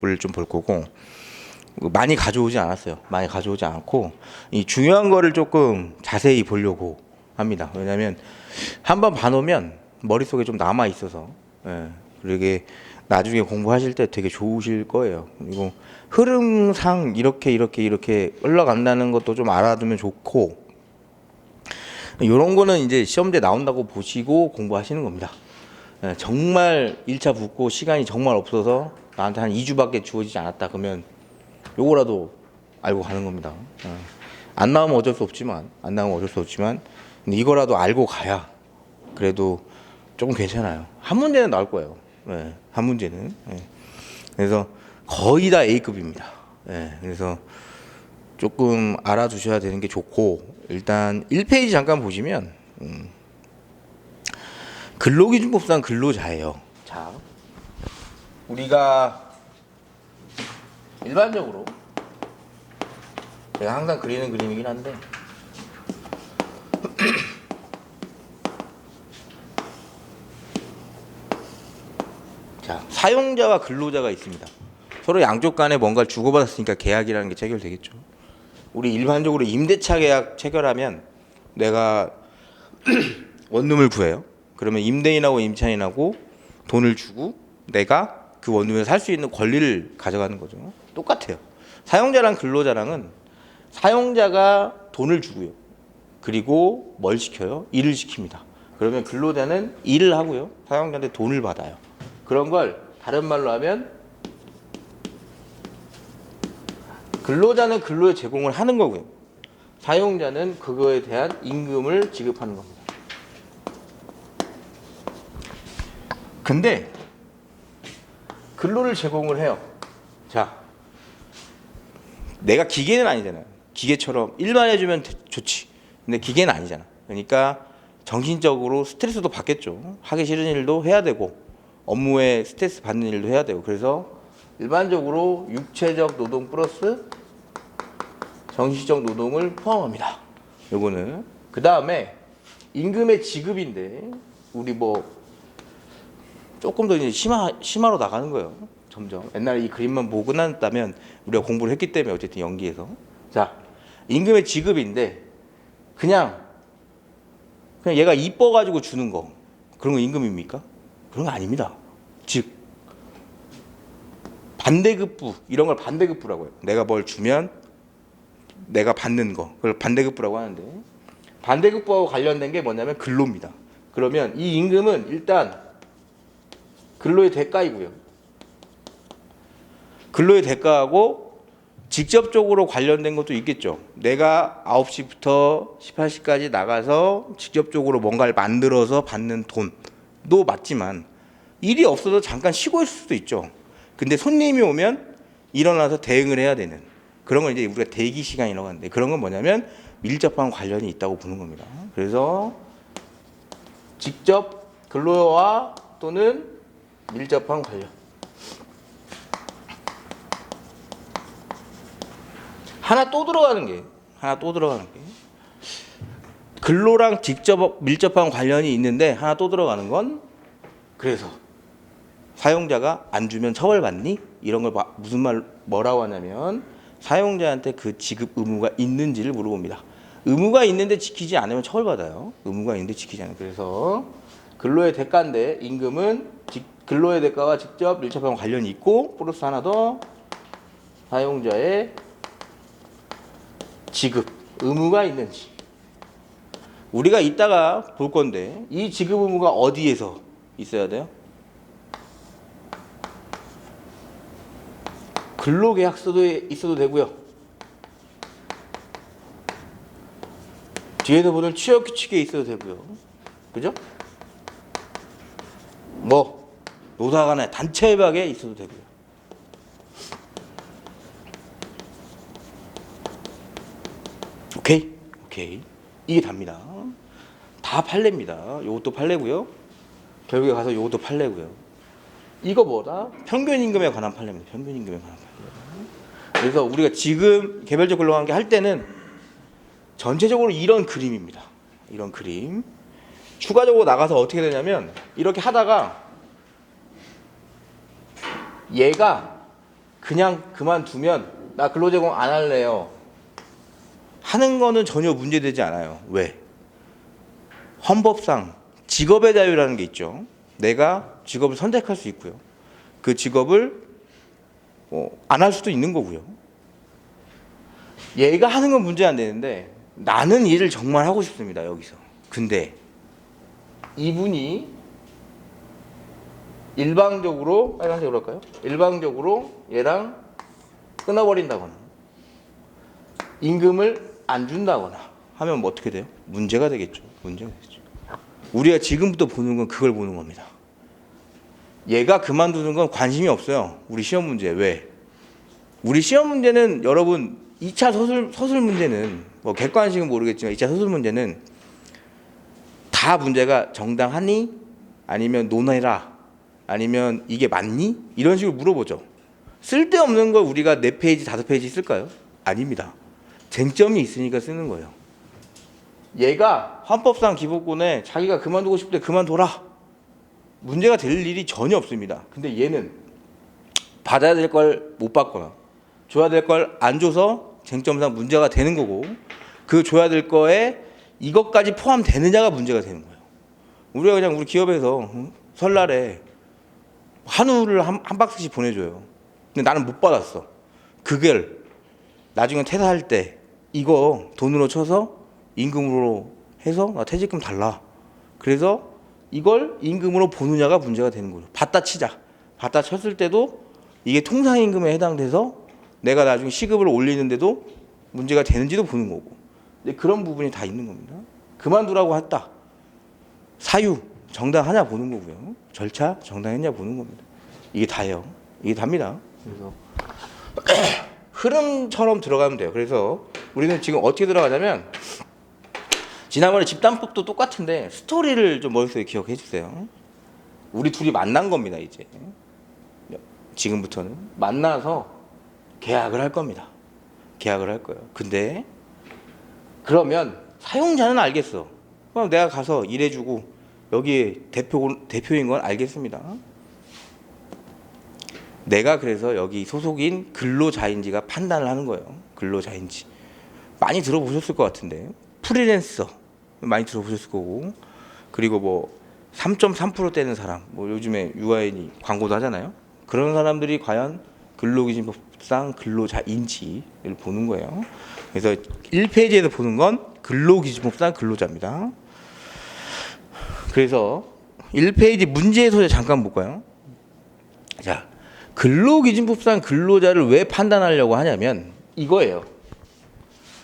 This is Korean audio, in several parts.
좀 볼 거고, 많이 가져오지 않았어요. 많이 가져오지 않고 이 중요한 거를 조금 자세히 보려고 합니다. 왜냐하면 한번 봐놓으면 머릿속에 좀 남아 있어서, 그러게 나중에 공부하실 때 되게 좋으실 거예요. 그리고 흐름상 이렇게 흘러간다는 것도 좀 알아두면 좋고, 이런 거는 이제 시험대 나온다고 보시고 공부하시는 겁니다. 정말 1차 붙고 시간이 정말 없어서 나한테 한 2주밖에 주어지지 않았다 그러면 요거라도 알고 가는 겁니다. 안 나오면 어쩔 수 없지만, 근데 이거라도 알고 가야 그래도 조금 괜찮아요. 한 문제는 나올 거예요. 한 문제는. 그래서 거의 다 A급입니다. 그래서 조금 알아두셔야 되는 게 좋고, 일단 1페이지 잠깐 보시면 근로기준법상 근로자예요. 자, 우리가 일반적으로 제가 항상 그리는 그림이긴 한데 자, 사용자와 근로자가 있습니다. 서로 양쪽 간에 뭔가를 주고받았으니까 계약이라는 게 체결되겠죠. 우리 일반적으로 임대차 계약 체결하면 내가 원룸을 구해요. 그러면 임대인하고 임차인하고 돈을 주고 내가 그 원룸에 살 수 있는 권리를 가져가는 거죠. 똑같아요. 사용자랑 근로자랑은 사용자가 돈을 주고요. 그리고 뭘 시켜요? 일을 시킵니다. 그러면 근로자는 일을 하고요. 사용자한테 돈을 받아요. 그런 걸 다른 말로 하면 근로자는 근로의 제공을 하는 거고요. 사용자는 그거에 대한 임금을 지급하는 겁니다. 근데 근로를 제공을 해요. 자, 내가 기계는 아니잖아요. 기계처럼 일만 해주면 좋지. 근데 기계는 아니잖아. 그러니까 정신적으로 스트레스도 받겠죠. 하기 싫은 일도 해야 되고 업무에 스트레스 받는 일도 해야 되고. 그래서 일반적으로 육체적 노동 플러스 정신적 노동을 포함합니다. 요거는. 그 다음에 임금의 지급인데 우리 뭐 조금 더 이제 심화로 나가는 거예요. 점점. 옛날에 이 그림만 보고 끝났다면 우리가 공부를 했기 때문에 어쨌든 연기해서. 자, 임금의 지급인데 그냥 얘가 이뻐가지고 주는 거, 그런 거 임금입니까? 그런 거 아닙니다. 즉 반대급부, 이런 걸 반대급부라고 해요. 내가 뭘 주면 내가 받는 거, 그걸 반대급부라고 하는데, 반대급부하고 관련된 게 뭐냐면 근로입니다. 그러면 이 임금은 일단 근로의 대가이고요. 근로의 대가하고 직접적으로 관련된 것도 있겠죠. 내가 9시부터 18시까지 나가서 직접적으로 뭔가를 만들어서 받는 돈도 맞지만 일이 없어서 잠깐 쉬고 있을 수도 있죠. 근데 손님이 오면 일어나서 대응을 해야 되는 그런 걸 이제 우리가 대기 시간이라고 하는데, 그런 건 뭐냐면 밀접한 관련이 있다고 보는 겁니다. 그래서 직접 근로와 또는 밀접한 관련. 하나 또 들어가는 게 근로랑 직접 밀접한 관련이 있는데 하나 또 들어가는 건, 그래서 사용자가 안 주면 처벌받니? 이런 걸 뭐라고 하냐면 사용자한테 그 지급 의무가 있는지를 물어봅니다. 의무가 있는데 지키지 않으면 처벌받아요. 의무가 있는데 지키지 않으면. 그래서 근로의 대가인데 임금은 근로의 대가와 직접 밀접한 관련이 있고, 플러스 하나 더 사용자의 지급 의무가 있는지. 우리가 이따가 볼 건데 이 지급 의무가 어디에서 있어야 돼요? 근로계약서에 있어도 되고요. 뒤에서 보는 취업규칙에 있어도 되고요. 그죠? 뭐 노사 간의 단체 협약에 있어도 되고요. 오케이. 이게 답니다. 다 판례입니다. 요것도 판례고요. 결국에 가서 요것도 판례고요. 이거 뭐다? 평균 임금에 관한 판례입니다. 평균 임금에 관한 판례. 그래서 우리가 지금 개별적 근로관계 할 때는 전체적으로 이런 그림입니다. 이런 그림. 추가적으로 나가서 어떻게 되냐면 이렇게 하다가 얘가 그냥 그만두면 나 근로제공 안 할래요 하는 거는 전혀 문제되지 않아요. 왜? 헌법상 직업의 자유라는 게 있죠. 내가 직업을 선택할 수 있고요. 그 직업을 안 할 수도 있는 거고요. 얘가 하는 건 문제 안 되는데 나는 일을 정말 하고 싶습니다. 여기서. 근데 이분이 일방적으로 빨간색으로 할까요? 일방적으로 얘랑 끊어버린다거나 임금을 안 준다거나 하면 뭐 어떻게 돼요? 문제가 되겠죠. 문제가 되죠. 우리가 지금부터 보는 건 그걸 보는 겁니다. 얘가 그만두는 건 관심이 없어요. 우리 시험 문제. 왜? 우리 시험 문제는 여러분 2차 서술 문제는 뭐 객관식은 모르겠지만 2차 서술 문제는 다 문제가 정당하니? 아니면 논해라. 아니면 이게 맞니? 이런 식으로 물어보죠. 쓸데없는 걸 우리가 4페이지, 5페이지 쓸까요? 아닙니다. 쟁점이 있으니까 쓰는 거예요. 얘가 헌법상 기본권에 자기가 그만두고 싶을 때 그만둬라. 문제가 될 일이 전혀 없습니다. 근데 얘는 받아야 될 걸 못 받거나 줘야 될 걸 안 줘서 쟁점상 문제가 되는 거고 그 줘야 될 거에 이것까지 포함되느냐가 문제가 되는 거예요. 우리가 그냥 우리 기업에서 설날에 한우를 한 박스씩 보내줘요. 근데 나는 못 받았어. 그걸 나중에 퇴사할 때 이거 돈으로 쳐서 임금으로 해서 나 퇴직금 달라. 그래서 이걸 임금으로 보느냐가 문제가 되는 거죠. 받다 치자. 받다 쳤을 때도 이게 통상임금에 해당돼서 내가 나중에 시급을 올리는데도 문제가 되는지도 보는 거고. 근데 그런 부분이 다 있는 겁니다. 그만두라고 했다. 사유 정당하냐 보는 거고요. 절차 정당했냐 보는 겁니다. 이게 다예요. 이게 답니다. 그래서 흐름처럼 들어가면 돼요. 그래서 우리는 지금 어떻게 들어가냐면 지난번에 집단법도 똑같은데 스토리를 좀 머릿속에 기억해 주세요. 우리 둘이 만난 겁니다. 이제 지금부터는 만나서 계약을 할 겁니다. 계약을 할 거예요. 근데 그러면 사용자는 알겠어. 그럼 내가 가서 일해주고 여기에 대표인 건 알겠습니다. 내가 그래서 여기 소속인 근로자인지가 판단을 하는 거예요. 근로자인지. 많이 들어보셨을 것 같은데 프리랜서 많이 들어보셨을 거고 그리고 뭐 3.3%떼는 사람 뭐 요즘에 유아인이 광고도 하잖아요. 그런 사람들이 과연 근로기준법상 근로자인지를 보는 거예요. 그래서 1페이지에서 보는 건 근로기준법상 근로자입니다. 그래서 1페이지 문제 소재 잠깐 볼까요? 자, 근로기준법상 근로자를 왜 판단하려고 하냐면 이거예요.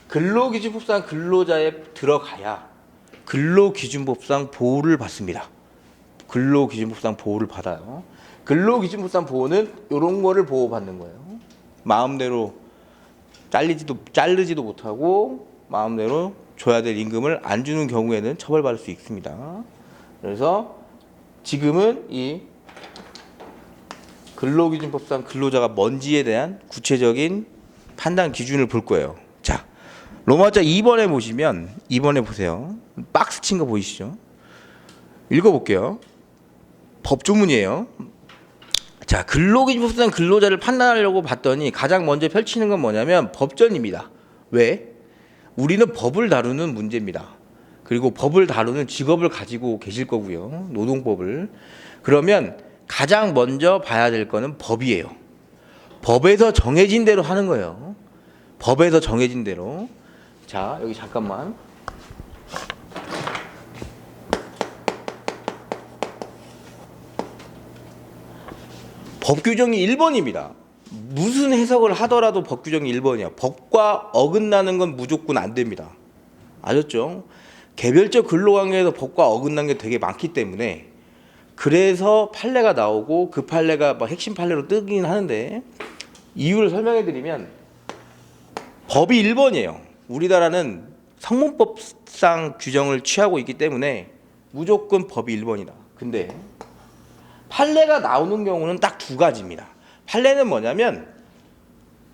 근로기준법상 근로자에 들어가야 근로기준법상 보호를 받습니다. 근로기준법상 보호를 받아요. 근로기준법상 보호는 이런 거를 보호받는 거예요. 마음대로 자르지도 못하고 마음대로 줘야 될 임금을 안 주는 경우에는 처벌받을 수 있습니다. 그래서 지금은 이 근로기준법상 근로자가 뭔지에 대한 구체적인 판단 기준을 볼 거예요. 자, 로마자 2번에 보시면 2번에 보세요. 박스 친 거 보이시죠? 읽어볼게요. 법조문이에요. 자, 근로기준법상 근로자를 판단하려고 봤더니 가장 먼저 펼치는 건 뭐냐면 법전입니다. 왜? 우리는 법을 다루는 문제입니다. 그리고 법을 다루는 직업을 가지고 계실 거고요. 노동법을. 그러면 가장 먼저 봐야 될 거는 법이에요. 법에서 정해진 대로 하는 거예요. 법에서 정해진 대로. 자, 여기 잠깐만. 법 규정이 1번입니다. 무슨 해석을 하더라도 법 규정이 1번이야. 법과 어긋나는 건 무조건 안 됩니다. 아셨죠? 개별적 근로관계에서 법과 어긋난 게 되게 많기 때문에 그래서 판례가 나오고 그 판례가 막 핵심 판례로 뜨긴 하는데 이유를 설명해 드리면 법이 1번이에요. 우리나라는 성문법상 규정을 취하고 있기 때문에 무조건 법이 1번이다. 근데 판례가 나오는 경우는 딱 두 가지입니다. 판례는 뭐냐면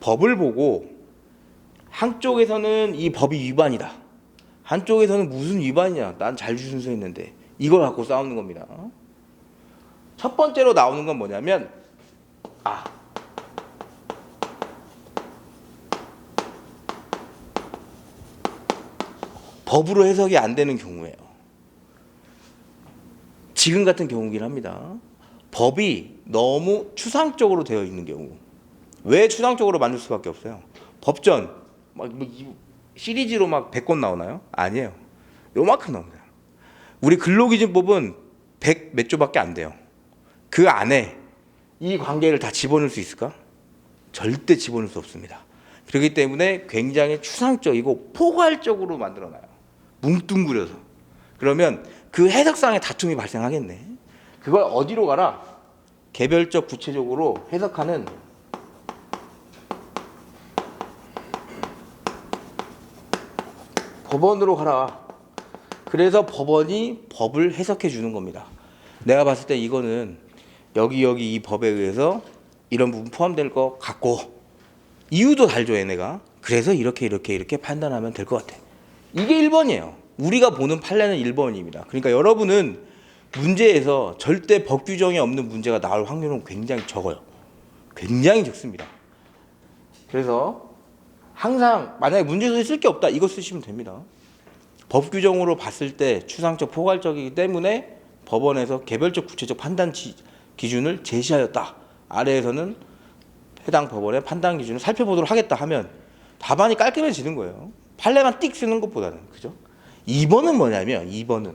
법을 보고 한쪽에서는 이 법이 위반이다. 한쪽에서는 무슨 위반이냐. 난 잘 준수했는데. 이걸 갖고 싸우는 겁니다. 첫 번째로 나오는 건 뭐냐면 법으로 해석이 안 되는 경우예요. 지금 같은 경우긴 합니다. 법이 너무 추상적으로 되어 있는 경우. 왜 추상적으로 만들 수밖에 없어요? 법전 시리즈로 막 100권 나오나요? 아니에요. 요만큼 나옵니다. 우리 근로기준법은 100 몇 조밖에 안 돼요. 그 안에 이 관계를 다 집어넣을 수 있을까? 절대 집어넣을 수 없습니다. 그렇기 때문에 굉장히 추상적이고 포괄적으로 만들어놔요. 뭉뚱그려서. 그러면 그 해석상의 다툼이 발생하겠네. 그걸 어디로 가라? 개별적 구체적으로 해석하는 법원으로 가라. 그래서 법원이 법을 해석해 주는 겁니다. 내가 봤을 때 이거는 여기 이 법에 의해서 이런 부분 포함될 것 같고 이유도 달죠 얘네가. 그래서 이렇게 판단하면 될 것 같아. 이게 1번이에요. 우리가 보는 판례는 1번입니다. 그러니까 여러분은 문제에서 절대 법 규정이 없는 문제가 나올 확률은 굉장히 적어요. 굉장히 적습니다. 그래서 항상 만약에 문제서에 쓸 게 없다 이거 쓰시면 됩니다. 법 규정으로 봤을 때 추상적 포괄적이기 때문에 법원에서 개별적 구체적 판단 기준을 제시하였다. 아래에서는 해당 법원의 판단 기준을 살펴보도록 하겠다 하면 답안이 깔끔해지는 거예요. 판례만 띡 쓰는 것보다는. 그죠? 2번은 뭐냐면 2번은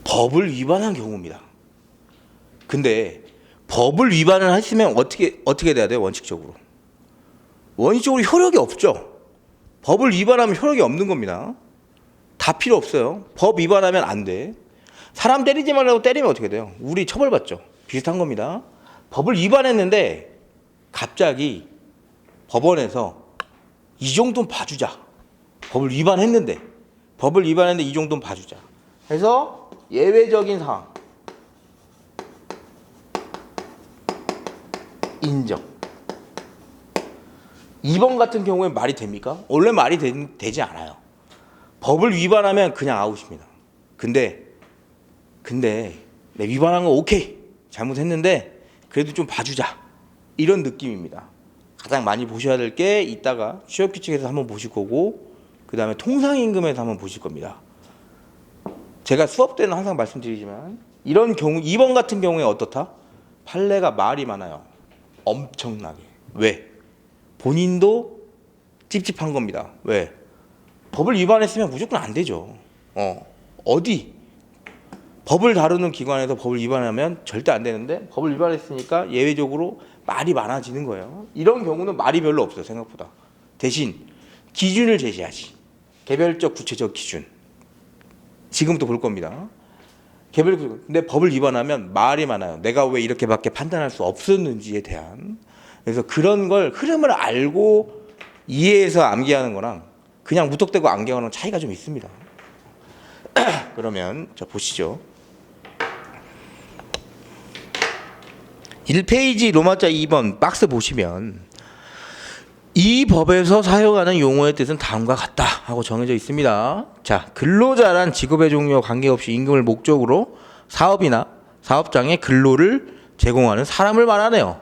법을 위반한 경우입니다. 근데 법을 위반을 했으면 어떻게 돼야 돼요? 원칙적으로 효력이 없죠. 법을 위반하면 효력이 없는 겁니다. 다 필요 없어요. 법 위반하면 안 돼. 사람 때리지 말라고 때리면 어떻게 돼요? 우리 처벌받죠. 비슷한 겁니다. 법을 위반했는데 갑자기 법원에서 이 정도는 봐주자. 법을 위반했는데 이 정도는 봐주자. 해서 예외적인 상황 인정. 2번 같은 경우에 말이 됩니까? 원래 말이 되지 않아요. 법을 위반하면 그냥 아웃입니다. 근데 내 위반한 거 오케이. 잘못했는데 그래도 좀 봐주자. 이런 느낌입니다. 가장 많이 보셔야 될 게 이따가 취업규칙에서 한번 보실 거고 그 다음에 통상임금에서 한번 보실 겁니다. 제가 수업 때는 항상 말씀드리지만 이런 경우 2번 같은 경우에 어떻다? 판례가 말이 많아요. 엄청나게. 왜? 본인도 찝찝한 겁니다. 왜? 법을 위반했으면 무조건 안 되죠. 어디? 법을 다루는 기관에서 법을 위반하면 절대 안 되는데 법을 위반했으니까 예외적으로 말이 많아지는 거예요. 이런 경우는 말이 별로 없어요. 생각보다. 대신 기준을 제시하지. 개별적 구체적 기준. 지금부터 볼 겁니다. 근데 법을 위반하면 말이 많아요. 내가 왜 이렇게밖에 판단할 수 없었는지에 대한. 그래서 그런 걸 흐름을 알고 이해해서 암기하는 거랑 그냥 무턱대고 암기하는 차이가 좀 있습니다. 그러면 자 보시죠. 1페이지 로마자 2번 박스 보시면 이 법에서 사용하는 용어의 뜻은 다음과 같다 하고 정해져 있습니다. 자, 근로자란 직업의 종류와 관계없이 임금을 목적으로 사업이나 사업장에 근로를 제공하는 사람을 말하네요.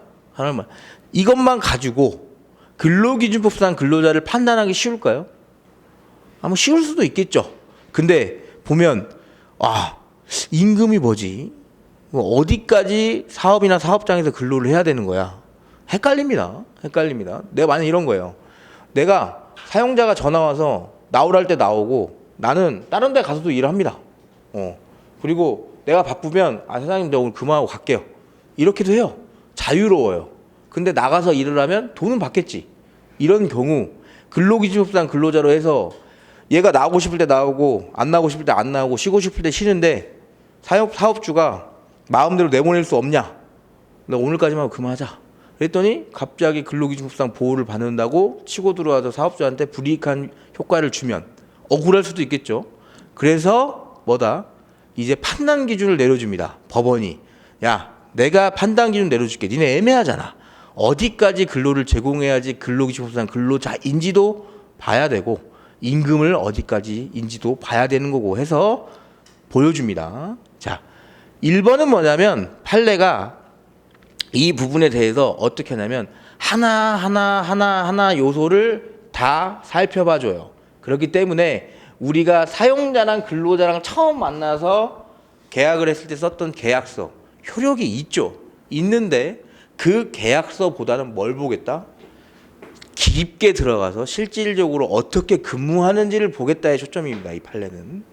이것만 가지고 근로기준법상 근로자를 판단하기 쉬울까요? 아마 쉬울 수도 있겠죠. 근데 보면 임금이 뭐지? 어디까지 사업이나 사업장에서 근로를 해야 되는 거야? 헷갈립니다. 내가 만약 이런 거예요. 내가 사용자가 전화 와서 나오랄 때 나오고 나는 다른 데 가서도 일을 합니다. 그리고 내가 바쁘면 사장님 저 오늘 그만하고 갈게요. 이렇게도 해요. 자유로워요. 근데 나가서 일을 하면 돈은 받겠지. 이런 경우 근로기준법상 근로자로 해서 얘가 나오고 싶을 때 나오고 안 나오고 싶을 때 안 나오고 쉬고 싶을 때 쉬는데 사업주가 마음대로 내보낼 수 없냐? 나 오늘까지만 하고 그만하자. 그랬더니 갑자기 근로기준법상 보호를 받는다고 치고 들어와서 사업주한테 불이익한 효과를 주면 억울할 수도 있겠죠. 그래서 이제 판단 기준을 내려줍니다. 법원이. 야, 내가 판단 기준 내려줄게. 니네 애매하잖아. 어디까지 근로를 제공해야지 근로기준법상 근로자인지도 봐야 되고 임금을 어디까지인지도 봐야 되는 거고 해서 보여줍니다. 자, 1번은 뭐냐면 판례가 이 부분에 대해서 어떻게 하냐면 하나 요소를 다 살펴봐 줘요. 그렇기 때문에 우리가 사용자랑 근로자랑 처음 만나서 계약을 했을 때 썼던 계약서 효력이 있죠. 있는데 그 계약서보다는 뭘 보겠다? 깊게 들어가서 실질적으로 어떻게 근무하는지를 보겠다의 초점입니다. 이 판례는.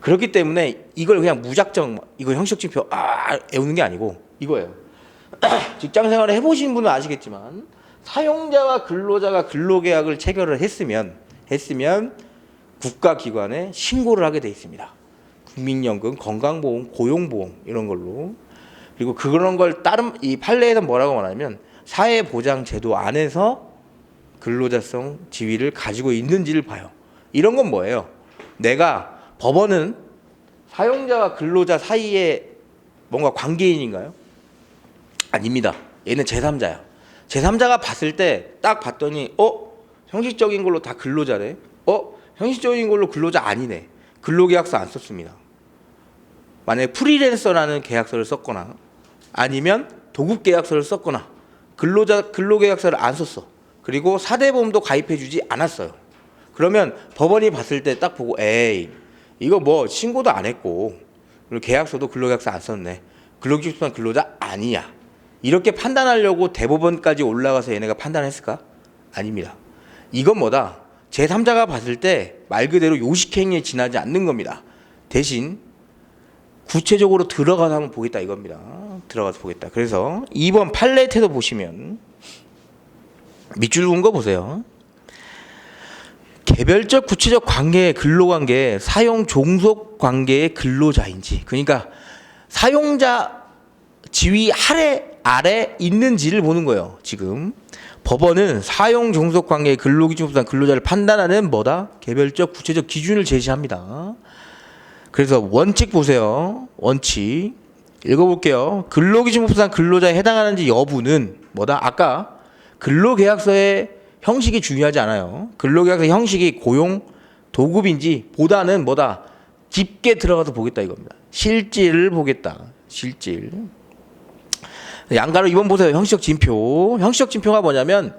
그렇기 때문에 이걸 그냥 무작정 이거 형식적징표 외우는 게 아니고 이거예요. 직장 생활을 해보신 분은 아시겠지만 사용자와 근로자가 근로계약을 체결을 했으면 국가기관에 신고를 하게 돼 있습니다. 국민연금, 건강보험, 고용보험 이런 걸로. 그리고 그런 걸 다른 이 판례에서 뭐라고 말하냐면 사회보장제도 안에서 근로자성 지위를 가지고 있는지를 봐요. 이런 건 뭐예요? 내가 법원은 사용자와 근로자 사이에 뭔가 관계인인가요? 아닙니다. 얘는 제3자야. 제3자가 봤을 때 딱 봤더니 형식적인 걸로 다 근로자래. 형식적인 걸로 근로자 아니네. 근로계약서 안 썼습니다. 만약에 프리랜서라는 계약서를 썼거나 아니면 도급계약서를 썼거나 근로계약서를 안 썼어. 그리고 사대보험도 가입해주지 않았어요. 그러면 법원이 봤을 때 딱 보고 이거 뭐 신고도 안 했고 그리고 계약서도 근로계약서 안 썼네. 근로기준상 근로자 아니야. 이렇게 판단하려고 대법원까지 올라가서 얘네가 판단했을까? 아닙니다. 이건 뭐다? 제3자가 봤을 때 말 그대로 요식행위에 지나지 않는 겁니다. 대신 구체적으로 들어가서 한번 보겠다 이겁니다. 들어가서 보겠다. 그래서 2번 판례 태도 보시면 밑줄 그은 거 보세요. 개별적 구체적 관계의 근로관계, 사용 종속 관계의 근로자인지, 그러니까 사용자 지위 아래 있는지를 보는 거예요. 지금 법원은 사용 종속 관계의 근로기준법상 근로자를 판단하는 뭐다? 개별적 구체적 기준을 제시합니다. 그래서 원칙 보세요. 원칙 읽어볼게요. 근로기준법상 근로자에 해당하는지 여부는 뭐다? 아까 근로계약서의 형식이 중요하지 않아요. 근로계약서 형식이 고용, 도급인지 보다는 뭐다? 깊게 들어가서 보겠다 이겁니다. 실질을 보겠다. 실질. 양가로 2번 보세요. 형식적 징표. 형식적 징표가 뭐냐면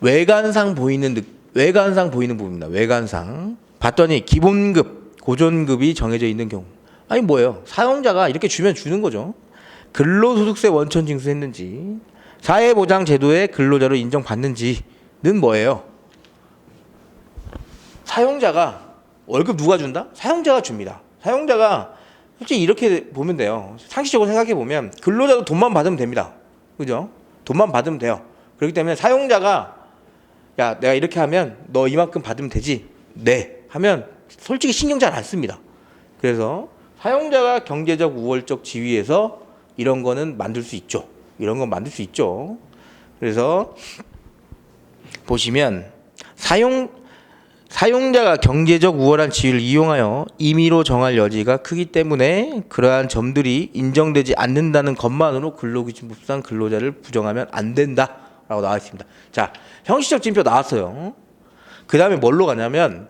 외관상 보이는 부분입니다. 외관상. 봤더니 기본급, 고전급이 정해져 있는 경우. 아니 뭐예요? 사용자가 이렇게 주면 주는 거죠. 근로소득세 원천 징수했는지, 사회보장제도의 근로자로 인정받는지는 뭐예요? 사용자가 월급 누가 준다? 사용자가 줍니다. 사용자가 솔직히 이렇게 보면 돼요. 상식적으로 생각해 보면 근로자도 돈만 받으면 됩니다. 그죠? 돈만 받으면 돼요. 그렇기 때문에 사용자가 야 내가 이렇게 하면 너 이만큼 받으면 되지? 네 하면 솔직히 신경 잘 안 씁니다. 그래서 사용자가 경제적 우월적 지위에서 이런 거는 만들 수 있죠. 이런 건 만들 수 있죠. 그래서 보시면 사용자가 경제적 우월한 지위를 이용하여 임의로 정할 여지가 크기 때문에 그러한 점들이 인정되지 않는다는 것만으로 근로기준법상 근로자를 부정하면 안 된다라고 나와 있습니다. 자, 형식적 징표 나왔어요. 그 다음에 뭘로 가냐면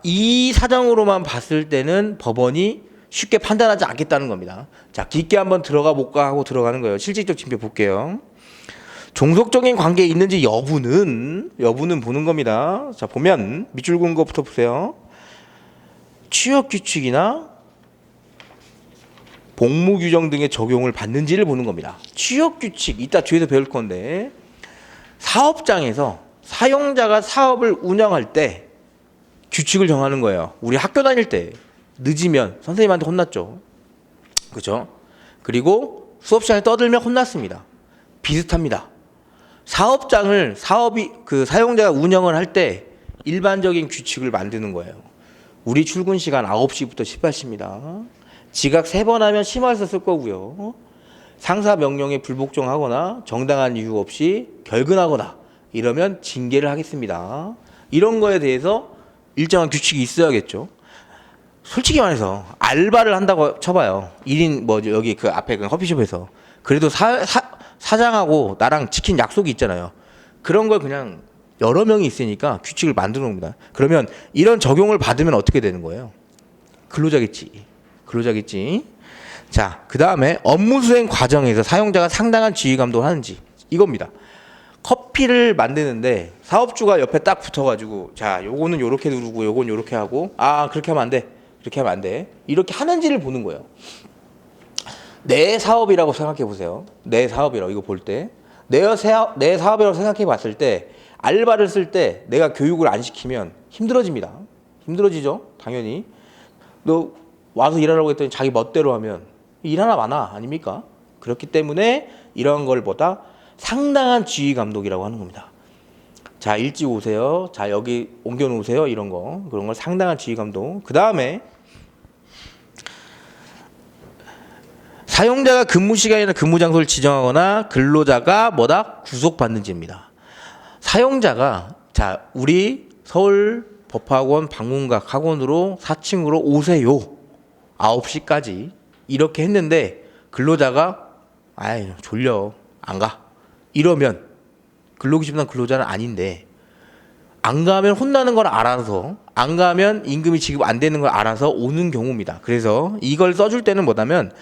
이 사정으로만 봤을 때는 법원이 쉽게 판단하지 않겠다는 겁니다. 자, 깊게 한번 들어가 볼까 하고 들어가는 거예요. 실질적 징표 볼게요. 종속적인 관계에 있는지 여부는 보는 겁니다. 자, 보면 밑줄 그은 것부터 보세요. 취업 규칙이나 복무 규정 등의 적용을 받는지를 보는 겁니다. 취업 규칙 이따 뒤에서 배울 건데 사업장에서 사용자가 사업을 운영할 때 규칙을 정하는 거예요. 우리 학교 다닐 때 늦으면 선생님한테 혼났죠. 그렇죠? 그리고 수업 시간에 떠들면 혼났습니다. 비슷합니다. 사업이 사용자가 운영을 할 때 일반적인 규칙을 만드는 거예요. 우리 출근 시간 9시부터 18시입니다. 지각 3번 하면 심화해서 쓸 거고요. 상사 명령에 불복종하거나 정당한 이유 없이 결근하거나 이러면 징계를 하겠습니다. 이런 거에 대해서 일정한 규칙이 있어야겠죠. 솔직히 말해서 알바를 한다고 쳐봐요. 1인 여기 그 앞에 그 커피숍에서. 그래도 사장하고 나랑 지킨 약속이 있잖아요. 그런 걸 그냥 여러 명이 있으니까 규칙을 만드는 겁니다. 그러면 이런 적용을 받으면 어떻게 되는 거예요? 근로자겠지. 자, 그 다음에 업무 수행 과정에서 사용자가 상당한 지휘 감독을 하는지 이겁니다. 커피를 만드는데 사업주가 옆에 딱 붙어가지고 자, 요거는 요렇게 누르고 요건 요렇게 하고 아, 그렇게 하면 안 돼. 그렇게 하면 안 돼. 이렇게 하는지를 보는 거예요. 내 사업이라고 생각해 보세요. 내 사업이라고 이거 볼 때. 내 사업이라고 생각해 봤을 때 알바를 쓸 때 내가 교육을 안 시키면 힘들어집니다. 힘들어지죠? 당연히. 너 와서 일하라고 했더니 자기 멋대로 하면 일 하나 많아 아닙니까? 그렇기 때문에 이런 걸 보다 상당한 지휘 감독이라고 하는 겁니다. 자, 일찍 오세요. 자, 여기 옮겨 놓으세요. 이런 거. 그런 걸 상당한 지휘 감독. 그 다음에 사용자가 근무 시간이나 근무 장소를 지정하거나 근로자가 뭐다? 구속받는지입니다. 사용자가 자, 우리 서울 법학원 방문각 학원으로 4층으로 오세요. 9시까지 이렇게 했는데 근로자가 아이 졸려 안 가. 이러면 근로기준단 근로자는 아닌데 안 가면 혼나는 걸 알아서 안 가면 임금이 지급 안 되는 걸 알아서 오는 경우입니다. 그래서 이걸 써줄 때는 뭐냐면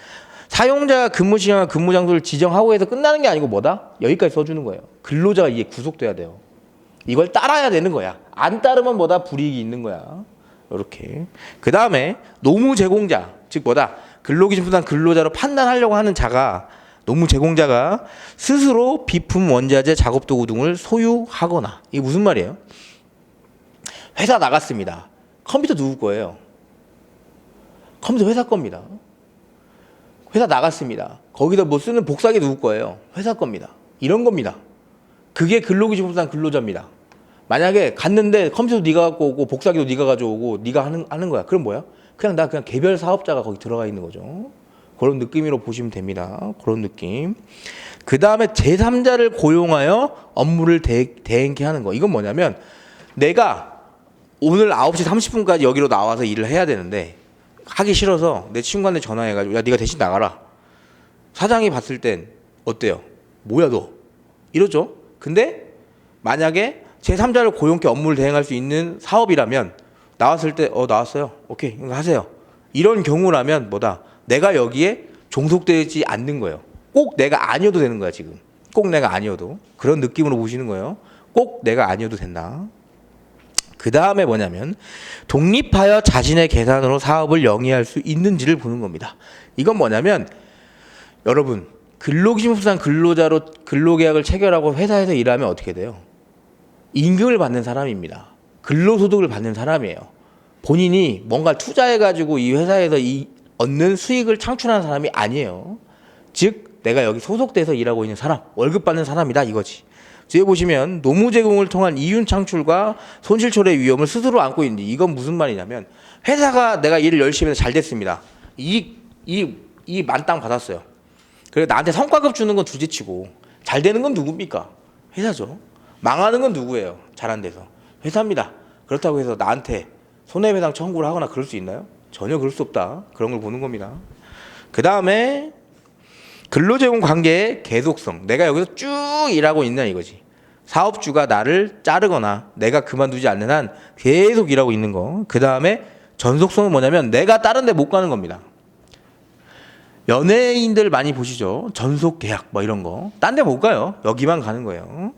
사용자가 근무 시간과 근무 장소를 지정하고 해서 끝나는 게 아니고 뭐다? 여기까지 써주는 거예요. 근로자가 이게 구속돼야 돼요. 이걸 따라야 되는 거야. 안 따르면 뭐다? 불이익이 있는 거야. 이렇게. 그 다음에 노무 제공자, 즉 뭐다? 근로기준부단 근로자로 판단하려고 하는 자가 노무 제공자가 스스로 비품, 원자재, 작업도구 등을 소유하거나 이게 무슨 말이에요? 회사 나갔습니다. 컴퓨터 누구 거예요? 컴퓨터 회사 겁니다. 회사 나갔습니다. 거기다 뭐 쓰는 복사기 누구 거예요? 회사 겁니다. 이런 겁니다. 그게 근로기준부단 근로자입니다. 만약에 갔는데 컴퓨터도 네가 갖고 오고 복사기도 네가 가져오고 네가 하는 거야. 그럼 뭐야? 그냥 개별 사업자가 거기 들어가 있는 거죠. 그런 느낌으로 보시면 됩니다. 그런 느낌. 그 다음에 제3자를 고용하여 업무를 대행케 하는 거. 이건 뭐냐면 내가 오늘 9시 30분까지 여기로 나와서 일을 해야 되는데 하기 싫어서 내 친구한테 전화해가지고 야 네가 대신 나가라. 사장이 봤을 땐 어때요? 뭐야 너? 이러죠. 근데 만약에 제3자를 고용케 업무를 대행할 수 있는 사업이라면 나왔을 때 나왔어요. 오케이 이거 하세요. 이런 경우라면 뭐다? 내가 여기에 종속되지 않는 거예요. 꼭 내가 아니어도 되는 거야 지금. 꼭 내가 아니어도. 그런 느낌으로 보시는 거예요. 꼭 내가 아니어도 된다. 그 다음에 뭐냐면 독립하여 자신의 계산으로 사업을 영위할 수 있는지를 보는 겁니다. 이건 뭐냐면 여러분 근로기준부상 근로자로 근로계약을 체결하고 회사에서 일하면 어떻게 돼요? 임금을 받는 사람입니다. 근로소득을 받는 사람이에요. 본인이 뭔가 투자해가지고 이 회사에서 얻는 수익을 창출하는 사람이 아니에요. 즉 내가 여기 소속돼서 일하고 있는 사람, 월급 받는 사람이다 이거지. 뒤에 보시면 노무 제공을 통한 이윤 창출과 손실 초래의 위험을 스스로 안고 있는지 이건 무슨 말이냐면 회사가 내가 일을 열심히 해서 잘 됐습니다. 이 만땅 받았어요. 그래 나한테 성과급 주는 건 둘째치고 잘 되는 건 누굽니까? 회사죠. 망하는 건 누구예요? 잘 안 돼서 회사입니다. 그렇다고 해서 나한테 손해배상 청구를 하거나 그럴 수 있나요? 전혀 그럴 수 없다. 그런 걸 보는 겁니다. 그 다음에 근로제공 관계의 계속성. 내가 여기서 쭉 일하고 있냐 이거지. 사업주가 나를 자르거나 내가 그만두지 않는 한 계속 일하고 있는 거. 그 다음에 전속성은 뭐냐면 내가 다른 데 못 가는 겁니다. 연예인들 많이 보시죠. 전속 계약 뭐 이런 거. 딴 데 못 가요. 여기만 가는 거예요.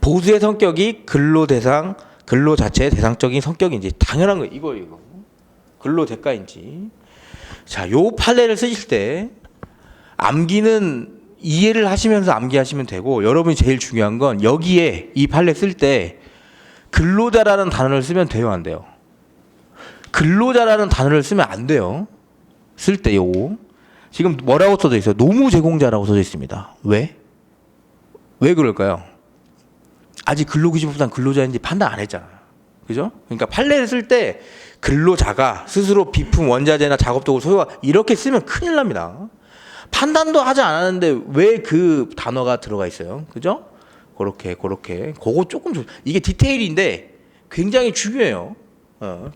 보수의 성격이 근로 자체의 대상적인 성격인지 당연한 거예요. 이거. 근로 대가인지. 자, 요 판례를 쓰실 때 암기는 이해를 하시면서 암기하시면 되고 여러분이 제일 중요한 건 여기에 이 판례 쓸 때 근로자라는 단어를 쓰면 돼요, 안 돼요? 근로자라는 단어를 쓰면 안 돼요. 쓸 때 요거. 지금 뭐라고 써져 있어요? 노무 제공자라고 써져 있습니다. 왜? 왜 그럴까요? 아직 근로기준부단 근로자인지 판단 안 했잖아요. 그죠? 그러니까 판례를 쓸 때 근로자가 스스로 비품, 원자재나 작업도구를 소유하고 이렇게 쓰면 큰일 납니다. 판단도 하지 않았는데 왜 그 단어가 들어가 있어요? 그죠? 그렇게. 그거 조금 이게 디테일인데 굉장히 중요해요.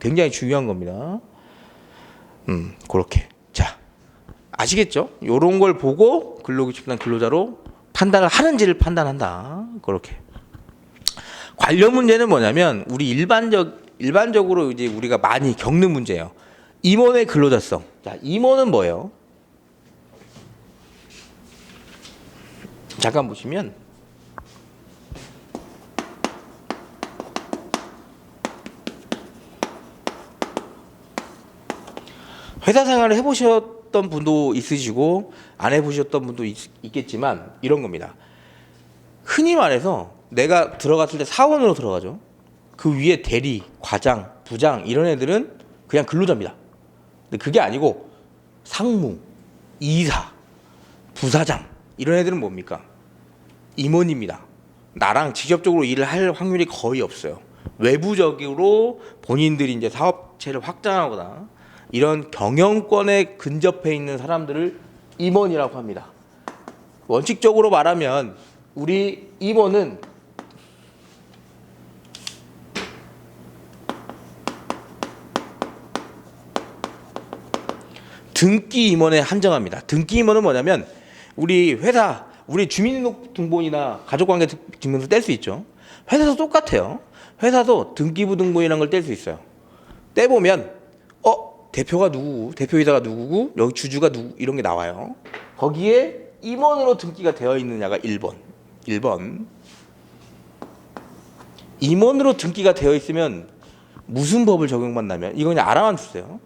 굉장히 중요한 겁니다. 그렇게. 자, 아시겠죠? 요런 걸 보고 근로기준부단 근로자로 판단을 하는지를 판단한다. 그렇게. 관련 문제는 뭐냐면 우리 일반적으로 이제 우리가 많이 겪는 문제예요. 임원의 근로자성. 자, 임원은 뭐예요? 잠깐 보시면 회사 생활을 해보셨던 분도 있으시고 안 해보셨던 분도 있겠지만 이런 겁니다. 흔히 말해서 내가 들어갔을 때 사원으로 들어가죠. 그 위에 대리, 과장, 부장 이런 애들은 그냥 근로자입니다. 근데 그게 아니고 상무, 이사, 부사장 이런 애들은 뭡니까? 임원입니다. 나랑 직접적으로 일을 할 확률이 거의 없어요. 외부적으로 본인들이 이제 사업체를 확장하거나 이런 경영권에 근접해 있는 사람들을 임원이라고 합니다. 원칙적으로 말하면 우리 임원은 등기 임원에 한정합니다. 등기 임원은 뭐냐면 우리 회사, 우리 주민등록번호나 가족관계증명서 뗄 수 있죠. 회사도 똑같아요. 회사도 등기부등본이라는 걸 뗄 수 있어요. 떼보면 대표가 누구고, 대표이사가 누구고, 여기 주주가 누구 이런 게 나와요. 거기에 임원으로 등기가 되어 있느냐가 1번. 1번. 임원으로 등기가 되어 있으면 무슨 법을 적용받냐면 이거 그냥 알아만 주세요.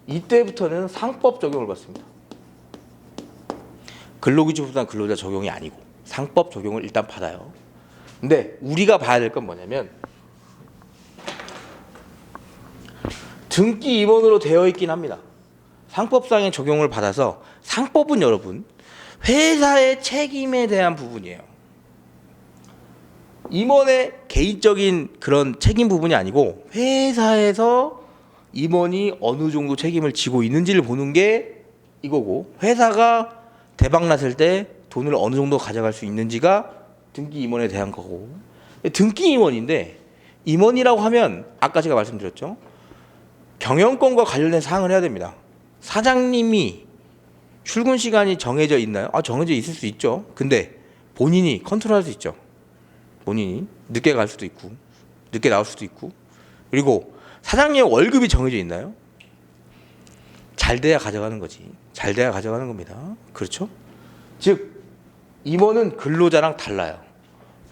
이때부터는 상법 적용을 받습니다. 근로기준법상 근로자 적용이 아니고 상법 적용을 일단 받아요. 근데 우리가 봐야 될 건 뭐냐면 등기 임원으로 되어 있긴 합니다. 상법상의 적용을 받아서 상법은 여러분 회사의 책임에 대한 부분이에요. 임원의 개인적인 그런 책임 부분이 아니고 회사에서 임원이 어느 정도 책임을 지고 있는지를 보는 게 이거고 회사가 대박 났을 때 돈을 어느 정도 가져갈 수 있는지가 등기 임원에 대한 거고 등기 임원인데 임원이라고 하면 아까 제가 말씀드렸죠. 경영권과 관련된 사항을 해야 됩니다. 사장님이 출근 시간이 정해져 있나요? 정해져 있을 수 있죠. 근데 본인이 컨트롤할 수 있죠. 본인이 늦게 갈 수도 있고 늦게 나올 수도 있고 그리고 사장님의 월급이 정해져 있나요? 잘 돼야 가져가는 거지. 잘 돼야 가져가는 겁니다. 그렇죠? 즉 임원은 근로자랑 달라요.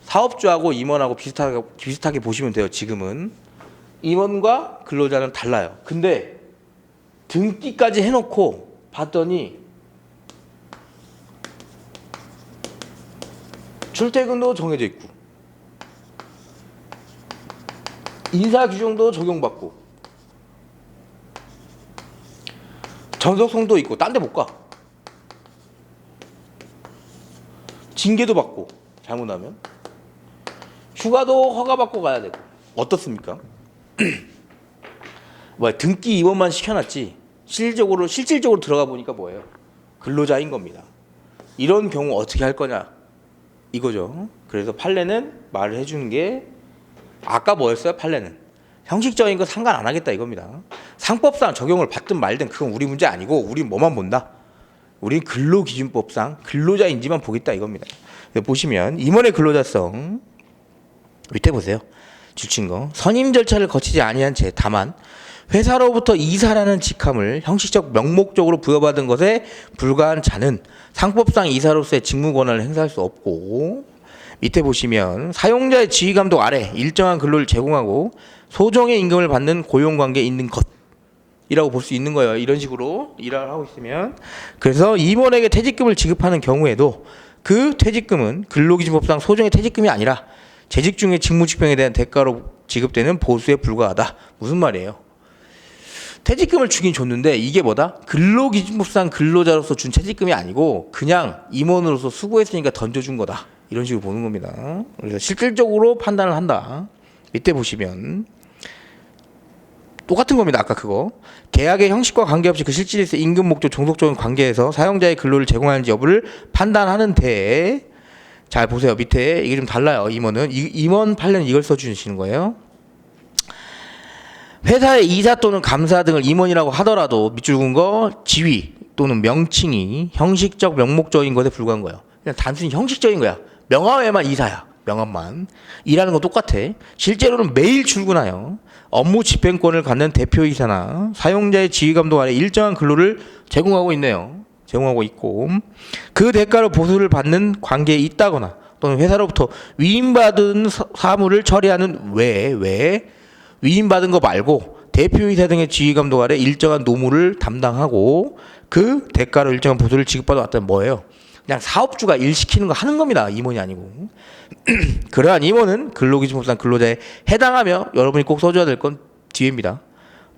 사업주하고 임원하고 비슷하게 보시면 돼요. 지금은 임원과 근로자는 달라요. 근데 등기까지 해놓고 봤더니 출퇴근도 정해져 있고 인사 규정도 적용받고 전속성도 있고 딴 데 못 가. 징계도 받고 잘못하면 휴가도 허가받고 가야 되고 어떻습니까? 등기 임원만 시켜놨지 실질적으로 들어가 보니까 뭐예요? 근로자인 겁니다. 이런 경우 어떻게 할 거냐 이거죠. 그래서 판례는 말을 해주는 게 아까 뭐였어요? 판례는 형식적인 거 상관 안 하겠다 이겁니다. 상법상 적용을 받든 말든 그건 우리 문제 아니고 우린 뭐만 본다? 우리 근로기준법상 근로자인지만 보겠다 이겁니다. 보시면 임원의 근로자성 밑에 보세요. 줄친 거 선임 절차를 거치지 아니한 채 다만 회사로부터 이사라는 직함을 형식적 명목적으로 부여받은 것에 불과한 자는 상법상 이사로서의 직무 권한을 행사할 수 없고 밑에 보시면 사용자의 지휘 감독 아래 일정한 근로를 제공하고 소정의 임금을 받는 고용관계에 있는 것이라고 볼 수 있는 거예요. 이런 식으로 일을 하고 있으면 그래서 임원에게 퇴직금을 지급하는 경우에도 그 퇴직금은 근로기준법상 소정의 퇴직금이 아니라 재직 중의 직무집행에 대한 대가로 지급되는 보수에 불과하다. 무슨 말이에요? 퇴직금을 주긴 줬는데 이게 뭐다? 근로기준법상 근로자로서 준 퇴직금이 아니고 그냥 임원으로서 수고했으니까 던져준 거다. 이런 식으로 보는 겁니다. 그래서 실질적으로 판단을 한다. 이때 보시면 똑같은 겁니다. 아까 그거. 계약의 형식과 관계없이 그 실질에서 임금 목적 종속적인 관계에서 사용자의 근로를 제공하는지 여부를 판단하는데 잘 보세요. 밑에 이게 좀 달라요. 임원은 임원 판례는 이걸 써주시는 거예요. 회사의 이사 또는 감사 등을 임원이라고 하더라도 밑줄 긋은 거 지위 또는 명칭이 형식적 명목적인 것에 불과한 거예요. 그냥 단순히 형식적인 거야. 명함에만 이사야. 명함만. 일하는 거 똑같아. 실제로는 매일 출근하여 업무 집행권을 갖는 대표이사나 사용자의 지휘감독 아래 일정한 근로를 제공하고 있네요. 제공하고 있고 그 대가로 보수를 받는 관계에 있다거나 또는 회사로부터 위임받은 사무를 처리하는 외에 위임받은 거 말고 대표이사 등의 지휘감독 아래 일정한 노무를 담당하고 그 대가로 일정한 보수를 지급받아 왔다는 뭐예요? 그냥 사업주가 일 시키는 거 하는 겁니다. 임원이 아니고. 그러한 임원은 근로기준법상 근로자에 해당하며 여러분이 꼭 써줘야 될 건 뒤에입니다.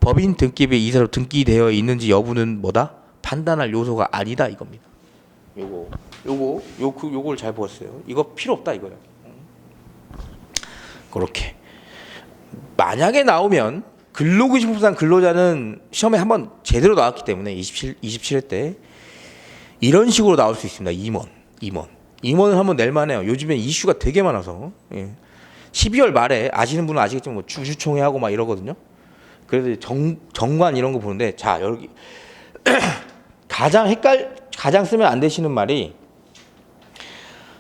법인 등기부에 이사로 등기되어 있는지 여부는 뭐다? 판단할 요소가 아니다 이겁니다. 요거를 잘 보았어요. 이거 필요 없다 이거예요. 그렇게 만약에 나오면 근로기준법상 근로자는 시험에 한번 제대로 나왔기 때문에 27회 때 이런 식으로 나올 수 있습니다. 임원을 한번 낼 만해요. 요즘엔 이슈가 되게 많아서 12월 말에 아시는 분은 아시겠지만 뭐 주주총회 하고 막 이러거든요. 그래서 정관 이런 거 보는데 자 여기 가장 쓰면 안 되시는 말이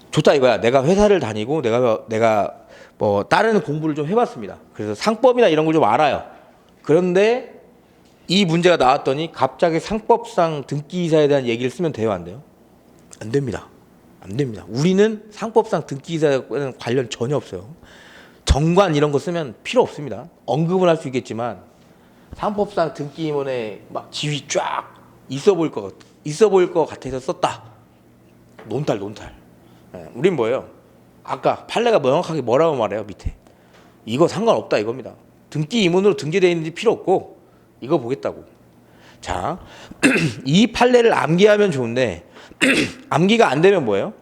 좋다 이거야. 내가 회사를 다니고 내가 뭐 다른 공부를 좀 해봤습니다. 그래서 상법이나 이런 걸 좀 알아요. 그런데 이 문제가 나왔더니 갑자기 상법상 등기이사에 대한 얘기를 쓰면 돼요, 안 돼요? 안 됩니다. 안 됩니다. 우리는 상법상 등기이사에는 관련 전혀 없어요. 정관 이런 거 쓰면 필요 없습니다. 언급은 할 수 있겠지만 상법상 등기임원의 막 지위 쫙 있어 보일 것 같아서 썼다. 논탈. 우린 뭐예요? 아까 판례가 명확하게 뭐라고 말해요 밑에. 이거 상관없다 이겁니다. 등기임원으로 등재되어 있는지 필요 없고 이거 보겠다고. 자, 이 판례를 암기하면 좋은데 암기가 안 되면 뭐예요?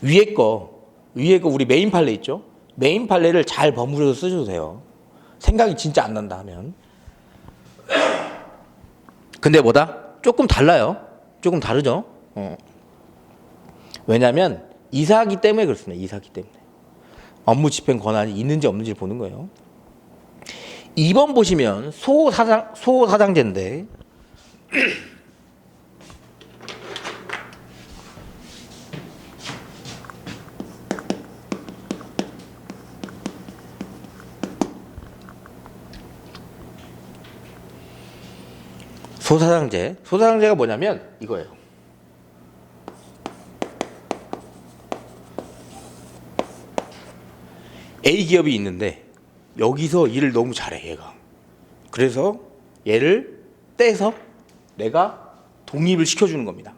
위에 거 우리 메인 판례 있죠? 메인 판례를 잘 버무려서 쓰셔도 돼요. 생각이 진짜 안 난다 하면. 근데 뭐다? 조금 달라요. 조금 다르죠? 왜냐하면 이사하기 때문에 그렇습니다. 이사하기 때문에. 업무 집행 권한이 있는지 없는지를 보는 거예요. 2번 보시면 소사장제인데 소사장제가 뭐냐면 이거예요. A 기업이 있는데 여기서 일을 너무 잘해 얘가. 그래서 얘를 떼서 내가 독립을 시켜주는 겁니다.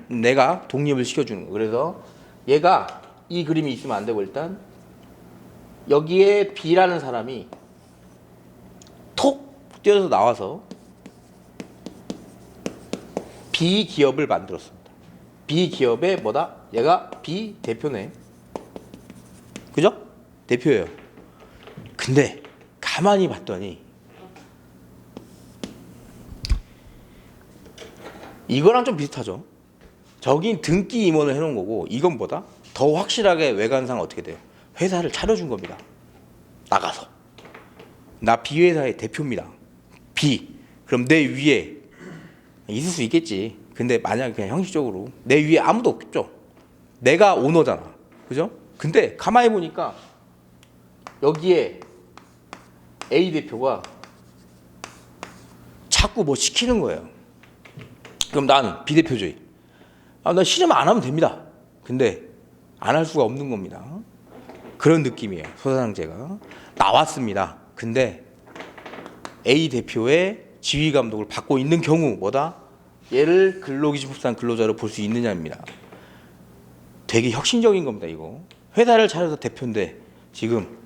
내가 독립을 시켜주는 거. 그래서 얘가 이 그림이 있으면 안 되고 일단 여기에 B라는 사람이 톡 뛰어서 나와서 B 기업을 만들었습니다. B 기업의 뭐다? 얘가 B 대표네. 그죠? 대표예요. 근데 가만히 봤더니 이거랑 좀 비슷하죠. 저긴 등기 임원을 해놓은 거고 이건 뭐다? 더 확실하게 외관상 어떻게 돼요? 회사를 차려준 겁니다. 나가서 나 B 회사의 대표입니다. B 그럼 내 위에 있을 수 있겠지. 근데 만약에 그냥 형식적으로 내 위에 아무도 없겠죠. 내가 오너잖아. 그죠? 근데 가만히 보니까 여기에 A 대표가 자꾸 뭐 시키는 거예요. 그럼 나는 B 대표주의. 나 싫으면 안 하면 됩니다. 근데 안 할 수가 없는 겁니다. 그런 느낌이에요. 소사장제가 나왔습니다. 근데 A 대표의 지휘 감독을 받고 있는 경우 뭐다? 얘를 근로기준법상 근로자로 볼 수 있느냐입니다. 되게 혁신적인 겁니다. 이거 회사를 차려서 대표인데 지금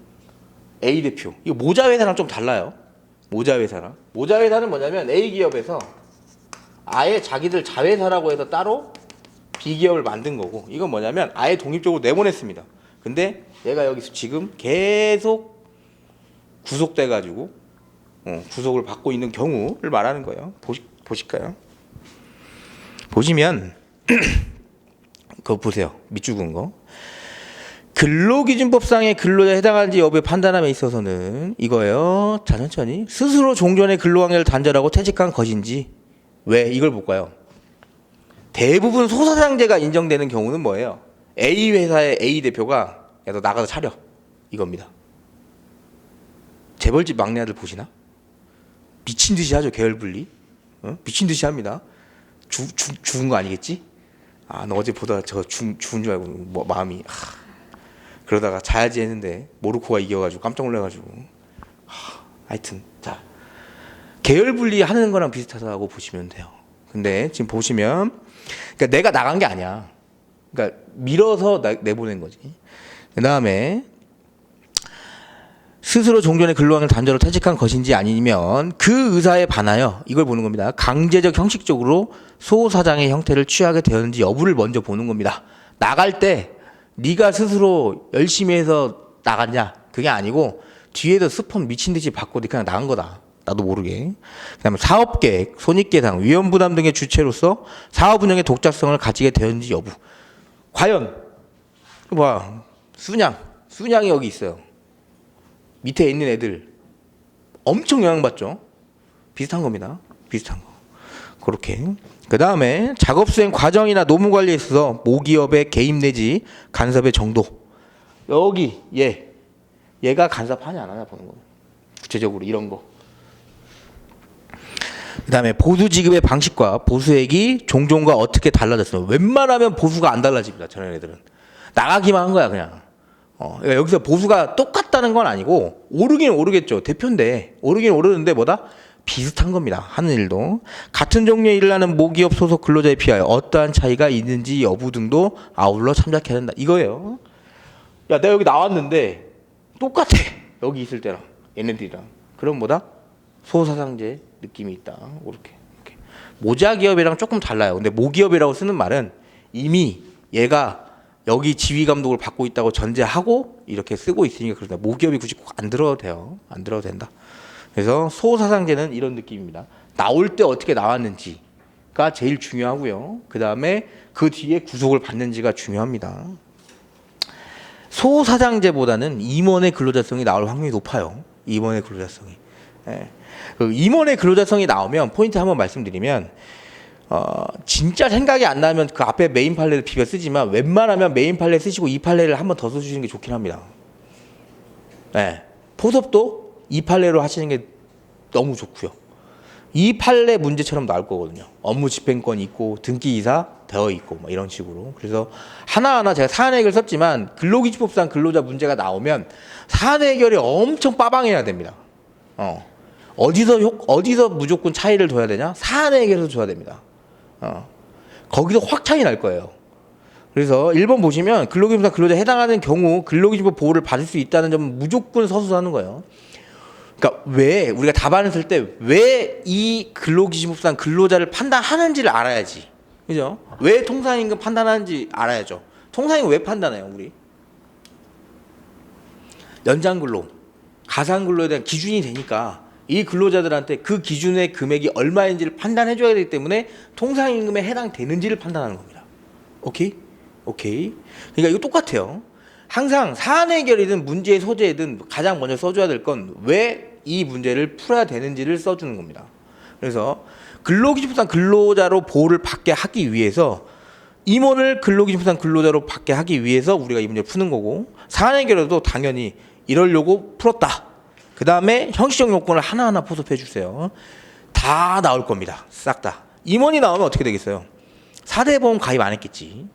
A 대표 이거 모자 회사랑 좀 달라요. 모자 회사는 뭐냐면 A 기업에서 아예 자기들 자회사라고 해서 따로 B 기업을 만든 거고 이건 뭐냐면 아예 독립적으로 내보냈습니다. 근데 얘가 여기서 지금 계속 구속돼 가지고 구속을 받고 있는 경우를 말하는 거예요. 보실까요? 보시면 그거 보세요. 밑줄 그은 거. 근로기준법상의 근로자에 해당하는지 여부에 판단함에 있어서는 이거예요. 자, 천천히. 스스로 종전의 근로관계를 단절하고 퇴직한 것인지 왜 이걸 볼까요? 대부분 소사장제가 인정되는 경우는 뭐예요? A 회사의 A 대표가 야, 너 나가서 차려. 이겁니다. 재벌집 막내 아들 보시나? 미친 듯이 하죠. 계열 분리. 미친 듯이 합니다. 죽은 거 아니겠지? 너 어제 보다 죽은 줄 알고 마음이 그러다가 자야지 했는데 모로코가 이겨가지고 깜짝 놀라가지고 하여튼 자 계열 분리 하는 거랑 비슷하다고 보시면 돼요. 근데 지금 보시면 그러니까 내가 나간 게 아니야. 그러니까 밀어서 내보낸 거지. 그 다음에 스스로 종전의 근로왕을 단절로 퇴직한 것인지 아니면 그 의사에 반하여 이걸 보는 겁니다. 강제적 형식적으로 소사장의 형태를 취하게 되었는지 여부를 먼저 보는 겁니다. 나갈 때 네가 스스로 열심히 해서 나갔냐? 그게 아니고 뒤에서 스폰 미친 듯이 받고 그냥 나간 거다. 나도 모르게. 그다음에 사업계획, 손익계상, 위험부담 등의 주체로서 사업 운영의 독자성을 가지게 되었는지 여부. 과연 봐 순양이 여기 있어요. 밑에 있는 애들 엄청 영향받죠. 비슷한 겁니다. 비슷한 거. 그렇게. 그 다음에 작업 수행 과정이나 노무 관리에 있어서 모기업의 개입 내지 간섭의 정도. 여기 얘가 간섭하냐 안 하냐 보는 거예요. 구체적으로 이런 거. 그 다음에 보수 지급의 방식과 보수액이 종종과 어떻게 달라졌어요. 웬만하면 보수가 안 달라집니다. 저런 애들은. 나가기만 한 거야 그냥. 그러니까 여기서 보수가 똑같다는 건 아니고 오르긴 오르겠죠. 대표인데 오르긴 오르는데 뭐다? 비슷한 겁니다. 하는 일도. 같은 종류의 일을 하는 모기업 소속 근로자에 비하여 어떠한 차이가 있는지 여부 등도 아울러 참작해야 된다. 이거예요. 야 내가 여기 나왔는데 똑같아. 여기 있을 때랑 얘네들이랑. 그럼 뭐다? 소사상제 느낌이 있다. 이렇게. 모자기업이랑 조금 달라요. 근데 모기업이라고 쓰는 말은 이미 얘가 여기 지휘 감독을 받고 있다고 전제하고 이렇게 쓰고 있으니까 그렇다. 모기업이 굳이 꼭 안 들어도 돼요. 안 들어도 된다. 그래서 소사상제는 이런 느낌입니다. 나올 때 어떻게 나왔는지가 제일 중요하고요. 그 다음에 그 뒤에 구속을 받는지가 중요합니다. 소사장제보다는 임원의 근로자성이 나올 확률이 높아요. 임원의 근로자성이. 그 임원의 근로자성이 나오면 포인트 한번 말씀드리면 진짜 생각이 안 나면 그 앞에 메인 판례를 비벼 쓰지만 웬만하면 메인 판례 쓰시고 이 판례를 한 번 더 써주시는 게 좋긴 합니다. 포섭도 이 판례로 하시는 게 너무 좋고요. 이 판례 문제처럼 나올 거거든요. 업무 집행권이 있고 등기이사 되어 있고 뭐 이런 식으로. 그래서 하나하나 제가 사안 해결 썼지만 근로기준법상 근로자 문제가 나오면 사안 해결이 엄청 빠방해야 됩니다. 어디서 무조건 차이를 둬야 되냐? 사안 해결에서 줘야 됩니다. 거기서 확 차이 날 거예요. 그래서 1번 보시면 근로기준법상 근로자에 해당하는 경우 근로기준법 보호를 받을 수 있다는 점은 무조건 서술하는 거예요. 그러니까 왜 우리가 답안을 쓸 때 왜 이 근로기준법상 근로자를 판단하는지를 알아야지. 그죠? 왜 통상임금 판단하는지 알아야죠. 통상임금 왜 판단해요, 우리? 연장근로, 가상근로에 대한 기준이 되니까 이 근로자들한테 그 기준의 금액이 얼마인지를 판단해 줘야 되기 때문에 통상임금에 해당되는지를 판단하는 겁니다. 오케이? 그러니까 이거 똑같아요. 항상 사안 해결이든 문제의 소재이든 가장 먼저 써줘야 될 건 왜 이 문제를 풀어야 되는지를 써주는 겁니다. 그래서 근로기준법상 근로자로 보호를 받게 하기 위해서 임원을 근로기준법상 근로자로 받게 하기 위해서 우리가 이 문제를 푸는 거고 사안 해결에도 당연히 이러려고 풀었다. 그 다음에 형식적 요건을 하나하나 포섭해 주세요. 다 나올 겁니다. 싹 다. 임원이 나오면 어떻게 되겠어요? 4대 보험 가입 안 했겠지.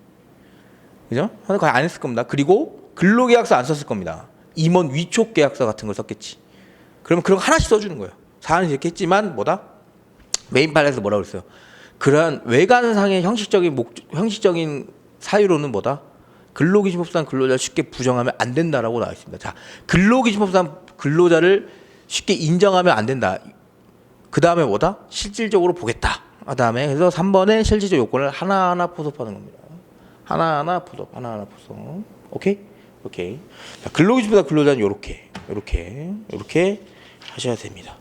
그죠? 가입 안 했을 겁니다. 그리고 근로계약서 안 썼을 겁니다. 임원 위촉 계약서 같은 걸 썼겠지. 그러면 그런 거 하나씩 써주는 거예요. 사안은 이렇게 했지만 뭐다? 메인 판례에서 뭐라고 그랬어요? 그러한 외관상의 형식적인 사유로는 뭐다? 근로기준법상 근로자를 쉽게 부정하면 안 된다라고 나와 있습니다. 자, 근로기준법상 근로자를 쉽게 인정하면 안 된다. 그 다음에 뭐다? 실질적으로 보겠다. 그 다음에 그래서 3번의 실질적 요건을 하나하나 포섭하는 겁니다. 하나하나 포섭. 오케이? 자, 근로기준법상 근로자는 요렇게 하셔야 됩니다.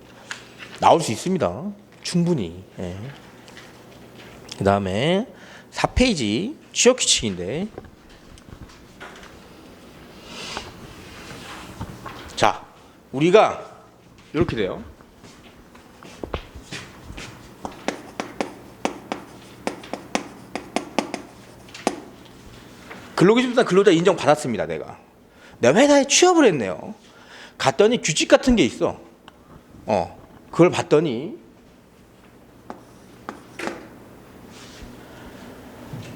나올 수 있습니다. 충분히. 그 다음에 4페이지 취업 규칙인데, 자, 우리가 이렇게 돼요. 근로기준법상 근로자 인정받았습니다. 내가 회사에 취업을 했네요. 갔더니 규칙 같은 게 있어. 그걸 봤더니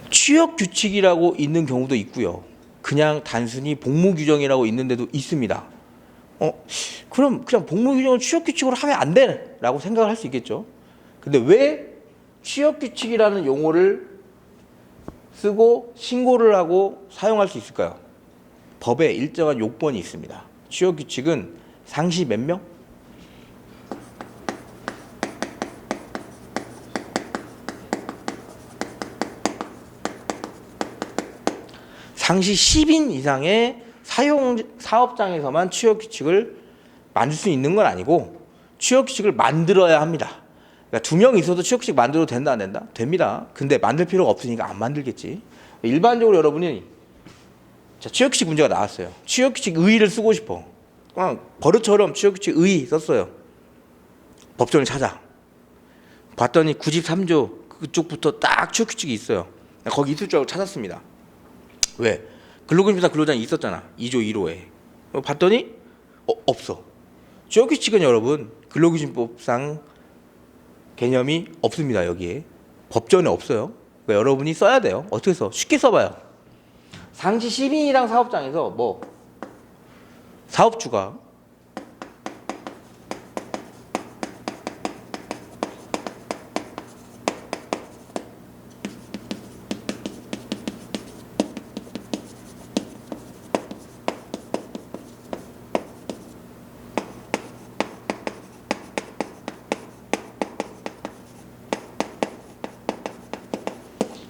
취업 규칙이라고 있는 경우도 있고요. 그냥 단순히 복무 규정이라고 있는 데도 있습니다. 그럼 그냥 복무 규정을 취업 규칙으로 하면 안 되라고 생각을 할 수 있겠죠. 근데 왜 취업 규칙이라는 용어를 쓰고 신고를 하고 사용할 수 있을까요? 법에 일정한 요건이 있습니다. 취업 규칙은 상시 몇 명? 상시 10인 이상의 사업장에서만 취업 규칙을 만들 수 있는 건 아니고 취업 규칙을 만들어야 합니다. 그러니까 2명 있어도 취업 규칙 만들어도 된다 안 된다? 됩니다. 근데 만들 필요가 없으니까 안 만들겠지. 일반적으로 여러분이 취업 규칙 문제가 나왔어요. 취업 규칙 의의를 쓰고 싶어. 버릇처럼 취업 규칙 의의 썼어요. 법정을 찾아. 봤더니 93조 그쪽부터 딱 취업 규칙이 있어요. 거기 있을 줄 알고 찾았습니다. 왜? 근로기준법상 근로자는 있었잖아. 2조 1호에. 봤더니 없어. 취업 규칙은 여러분 근로기준법상 개념이 없습니다. 여기에. 법전에 없어요. 그러니까 여러분이 써야 돼요. 어떻게 써? 쉽게 써봐요. 상시 10인이랑 사업장에서 사업주가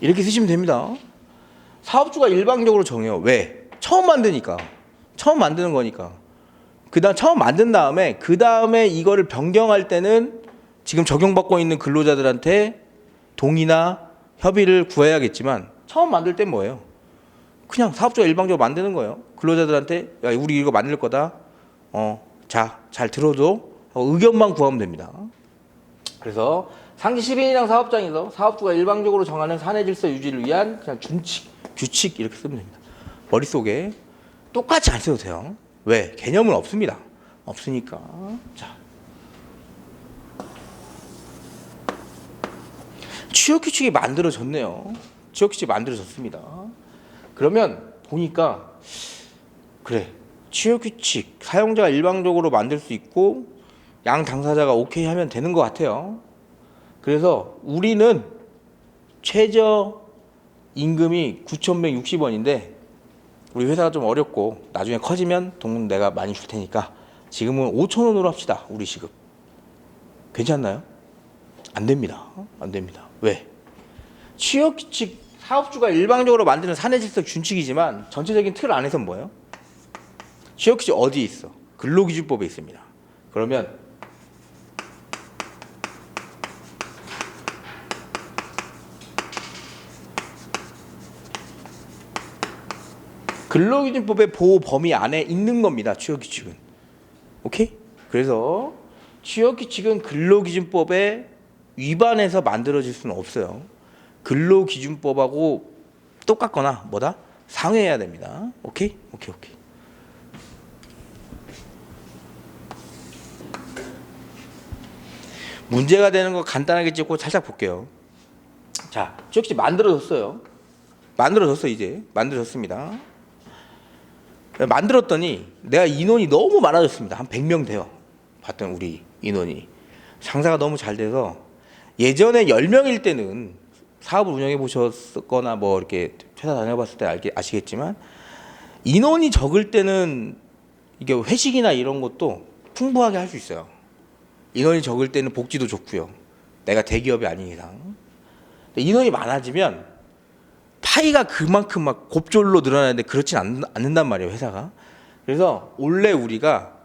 이렇게 쓰시면 됩니다. 사업주가 일방적으로 정해요. 왜? 처음 만드니까. 처음 만드는 거니까. 그다음 처음 만든 다음에 이거를 변경할 때는 지금 적용받고 있는 근로자들한테 동의나 협의를 구해야겠지만 처음 만들 땐 뭐예요? 그냥 사업주가 일방적으로 만드는 거예요. 근로자들한테 야, 우리 이거 만들 거다. 자, 잘 들어줘. 하고 의견만 구하면 됩니다. 그래서 상시 10인이랑 사업장에서 사업주가 일방적으로 정하는 사내 질서 유지를 위한 그냥 규칙 이렇게 쓰면 됩니다. 머릿속에 똑같이 안 써도 돼요. 왜? 개념은 없습니다. 없으니까. 자, 취업 규칙이 만들어졌네요. 취업 규칙이 만들어졌습니다. 그러면 보니까 그래, 취업 규칙 사용자가 일방적으로 만들 수 있고 양 당사자가 오케이 하면 되는 것 같아요. 그래서 우리는 최저 임금이 9,160원인데 우리 회사가 좀 어렵고 나중에 커지면 돈 내가 많이 줄 테니까 지금은 5,000원으로 합시다. 우리 시급. 괜찮나요? 안 됩니다. 안 됩니다. 왜? 취업 규칙 사업주가 일방적으로 만드는 사내 질서 준칙이지만 전체적인 틀 안에서는 뭐예요? 취업 규칙 어디에 있어? 근로기준법에 있습니다. 그러면 근로기준법의 보호 범위 안에 있는 겁니다. 취업규칙은. 오케이? 그래서 취업규칙은 근로기준법에 위반해서 만들어질 수는 없어요. 근로기준법하고 똑같거나 상회해야 됩니다. 오케이? 오케이. 문제가 되는 거 간단하게 찍고 살짝 볼게요. 자, 취업규칙 만들어졌어요. 이제. 만들어졌습니다. 만들었더니 내가 인원이 너무 많아졌습니다. 한 100명 돼요. 봤던 우리 인원이. 장사가 너무 잘 돼서 예전에 10명일 때는 사업을 운영해 보셨거나 이렇게 회사 다녀봤을 때 아시겠지만 인원이 적을 때는 이게 회식이나 이런 것도 풍부하게 할 수 있어요. 인원이 적을 때는 복지도 좋고요. 내가 대기업이 아닌 이상. 인원이 많아지면 파이가 그만큼 막 곱절로 늘어나는데 그렇진 않는단 말이에요, 회사가. 그래서 원래 우리가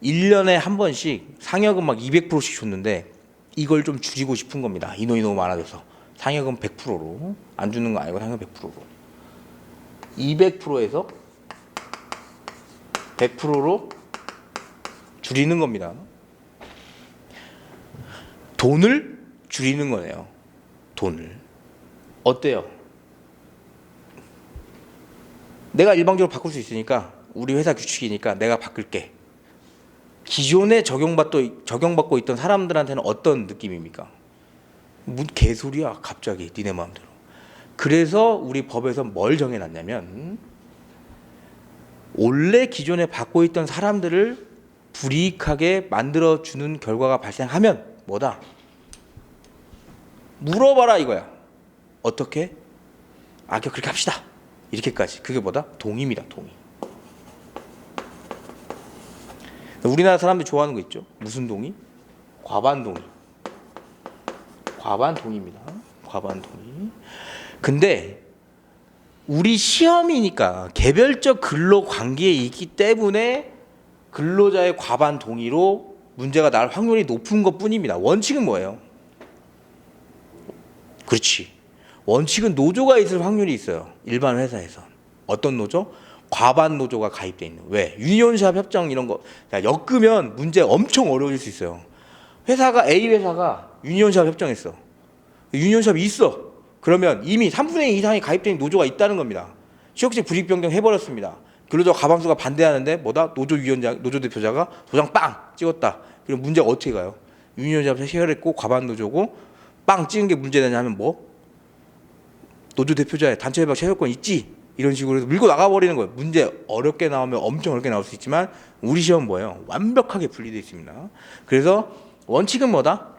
1년에 한 번씩 상여금 막 200%씩 줬는데 이걸 좀 줄이고 싶은 겁니다. 인원이 너무 많아져서. 상여금 100%로. 안 주는 거 아니고 상여금 100%로. 200%에서 100%로 줄이는 겁니다. 돈을 줄이는 거네요. 돈을. 어때요? 내가 일방적으로 바꿀 수 있으니까 우리 회사 규칙이니까 내가 바꿀게. 기존에 적용받고 있던 사람들한테는 어떤 느낌입니까? 뭔 개소리야 갑자기 니네 마음대로. 그래서 우리 법에서 뭘 정해놨냐면 원래 기존에 받고 있던 사람들을 불이익하게 만들어주는 결과가 발생하면 뭐다? 물어봐라 이거야. 어떻게? 그렇게 합시다. 이렇게까지. 그게 뭐다? 동의입니다. 동의. 우리나라 사람들이 좋아하는 거 있죠. 무슨 동의? 과반 동의. 과반 동의입니다. 과반 동의. 근데 우리 시험이니까 개별적 근로 관계에 있기 때문에 근로자의 과반 동의로 문제가 날 확률이 높은 것뿐입니다. 원칙은 뭐예요? 그렇지. 원칙은 노조가 있을 확률이 있어요. 일반 회사에선. 어떤 노조? 과반 노조가 가입돼 있는. 왜? 유니온샵 협정 이런 거 엮으면 문제 엄청 어려워질 수 있어요. A 회사가 유니온샵 협정했어. 유니온샵이 있어. 그러면 이미 3분의 2 이상이 가입된 노조가 있다는 겁니다. 취업식 불이익 변경 해버렸습니다. 근로자 과반수가 반대하는데 뭐다? 노조 대표자가 도장 빵 찍었다. 그럼 문제가 어떻게 가요? 유니온샵 해결했고 과반 노조고 빵 찍은 게 문제되냐 하면 뭐? 노조 대표자의 단체 협약 체결권 있지? 이런 식으로 해서 밀고 나가버리는 거예요. 문제 어렵게 나오면 엄청 어렵게 나올 수 있지만 우리 시험 뭐예요? 완벽하게 분리되어 있습니다. 그래서 원칙은 뭐다?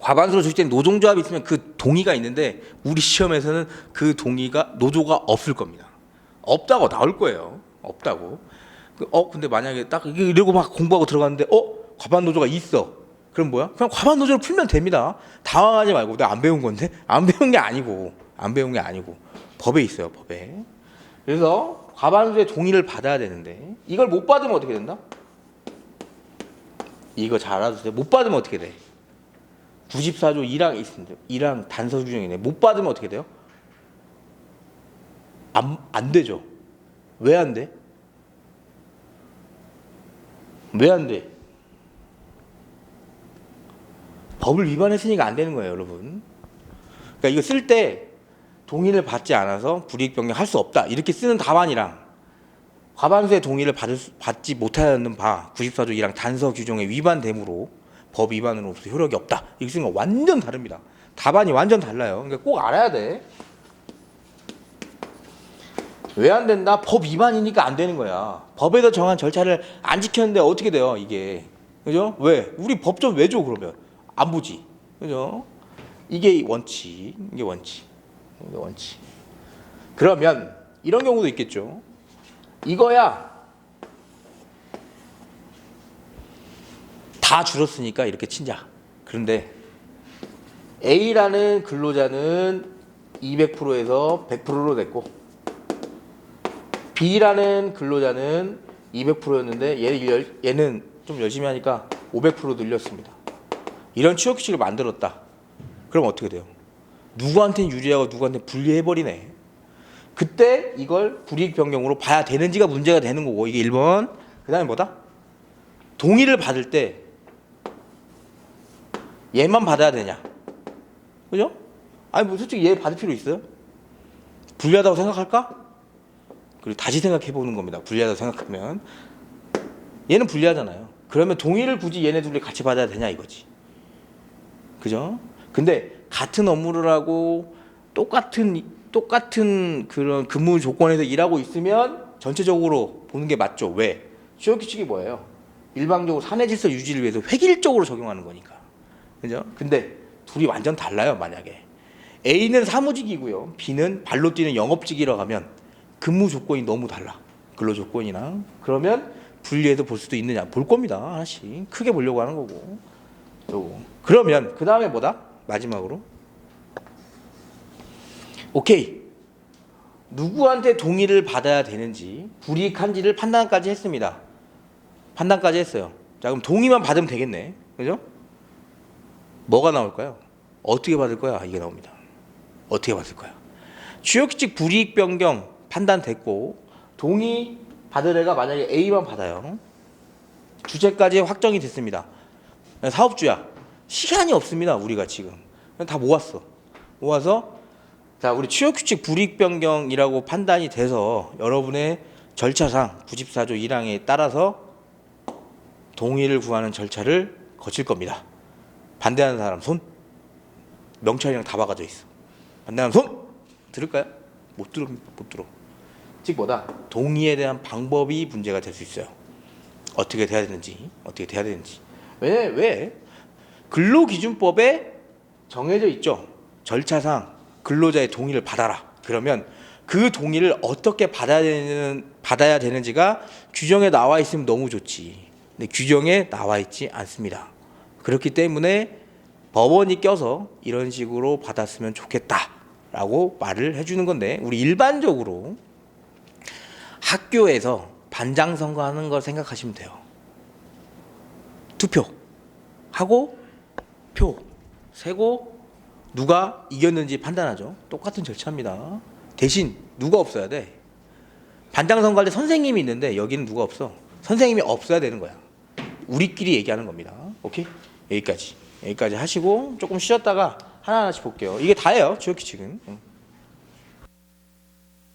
과반수로 조직된 노동조합이 있으면 그 동의가 있는데 우리 시험에서는 그 동의가 노조가 없을 겁니다. 없다고 나올 거예요. 없다고. 근데 만약에 딱 이러고 막 공부하고 들어갔는데 과반 노조가 있어. 그럼 뭐야? 그냥 과반 노조를 풀면 됩니다. 당황하지 말고 내가 안 배운 건데 안 배운 게 아니고 법에 있어요. 법에. 그래서 과반수의 동의를 받아야 되는데 이걸 못 받으면 어떻게 된다? 이거 잘 알아두세요. 못 받으면 어떻게 돼? 94조 1항 있습니다. 1항 단서 규정이네. 못 받으면 어떻게 돼요? 안 되죠. 왜 안 돼? 왜 안 돼? 법을 위반했으니까 안 되는 거예요, 여러분. 그러니까 이거 쓸 때 동의를 받지 않아서 불이익 변경할 수 없다. 이렇게 쓰는 답안이랑 과반수의 동의를 받지 못하는 바 94조 1항 단서 규정에 위반됨으로 법 위반으로서 효력이 없다. 이렇게 쓰는 거 완전 다릅니다. 답안이 완전 달라요. 그러니까 꼭 알아야 돼. 왜 안 된다? 법 위반이니까 안 되는 거야. 법에서 정한 절차를 안 지켰는데 어떻게 돼요, 이게? 그죠? 왜? 우리 법 좀 왜 줘, 그러면? 안 보지. 그죠? 이게 원칙. 이게 원칙. 그러면 이런 경우도 있겠죠. 이거야. 다 줄었으니까 이렇게 친자. 그런데 A라는 근로자는 200%에서 100%로 됐고 B라는 근로자는 200%였는데 얘는 좀 열심히 하니까 500% 늘렸습니다. 이런 취업 규칙을 만들었다. 그럼 어떻게 돼요? 누구한테는 유리하고 누구한테는 불리해버리네. 그때 이걸 불이익 변경으로 봐야 되는지가 문제가 되는 거고 이게 1번. 그 다음에 뭐다? 동의를 받을 때 얘만 받아야 되냐? 그죠? 뭐 솔직히 얘 받을 필요 있어요? 불리하다고 생각할까? 그리고 다시 생각해 보는 겁니다. 불리하다고 생각하면 얘는 불리하잖아요. 그러면 동의를 굳이 얘네 둘이 같이 받아야 되냐 이거지. 그죠? 근데 같은 업무를 하고 똑같은 그런 근무 조건에서 일하고 있으면 전체적으로 보는 게 맞죠. 왜? 취업 규칙이 뭐예요? 일방적으로 사내 질서 유지를 위해서 획일적으로 적용하는 거니까. 그죠? 근데 둘이 완전 달라요. 만약에 A는 사무직이고요, B는 발로 뛰는 영업직이라고 하면 근무 조건이 너무 달라. 근로 조건이랑. 그러면 분리해서 볼 수도 있느냐? 볼 겁니다. 하나씩 크게 보려고 하는 거고. 그러면 그 다음에 뭐다? 마지막으로 오케이. 누구한테 동의를 받아야 되는지 불이익한지를 판단까지 했습니다. 판단까지 했어요. 자, 그럼 동의만 받으면 되겠네. 그죠? 뭐가 나올까요? 어떻게 받을 거야? 이게 나옵니다. 어떻게 받을 거야? 취업규칙 불이익 변경 판단됐고 동의 받을 애가 만약에 A만 받아요. 주체까지 확정이 됐습니다. 사업주야. 시간이 없습니다. 우리가 지금 다 모아서 자, 우리 취업규칙 불이익 변경이라고 판단이 돼서 여러분의 절차상 94조 1항에 따라서 동의를 구하는 절차를 거칠 겁니다. 반대하는 사람 손. 명찰이랑 다 박아져 있어. 반대하는 손. 들을까요? 못 들읍니다. 못 들어. 즉 뭐다? 동의에 대한 방법이 문제가 될 수 있어요. 어떻게 돼야 되는지. 왜? 근로기준법에 정해져 있죠. 절차상 근로자의 동의를 받아라. 그러면 그 동의를 어떻게 받아야 되는지가 규정에 나와 있으면 너무 좋지. 근데 규정에 나와 있지 않습니다. 그렇기 때문에 법원이 껴서 이런 식으로 받았으면 좋겠다라고 말을 해주는 건데, 우리 일반적으로 학교에서 반장 선거하는 걸 생각하시면 돼요. 투표하고 표 세고 누가 이겼는지 판단하죠. 똑같은 절차입니다. 대신 누가 없어야 돼? 반장 선거할 때 선생님이 있는데 여기는 누가 없어? 선생님이 없어야 되는 거야. 우리끼리 얘기하는 겁니다. 오케이? 여기까지 하시고 조금 쉬었다가 하나하나씩 볼게요. 이게 다예요. 주요 규칙은.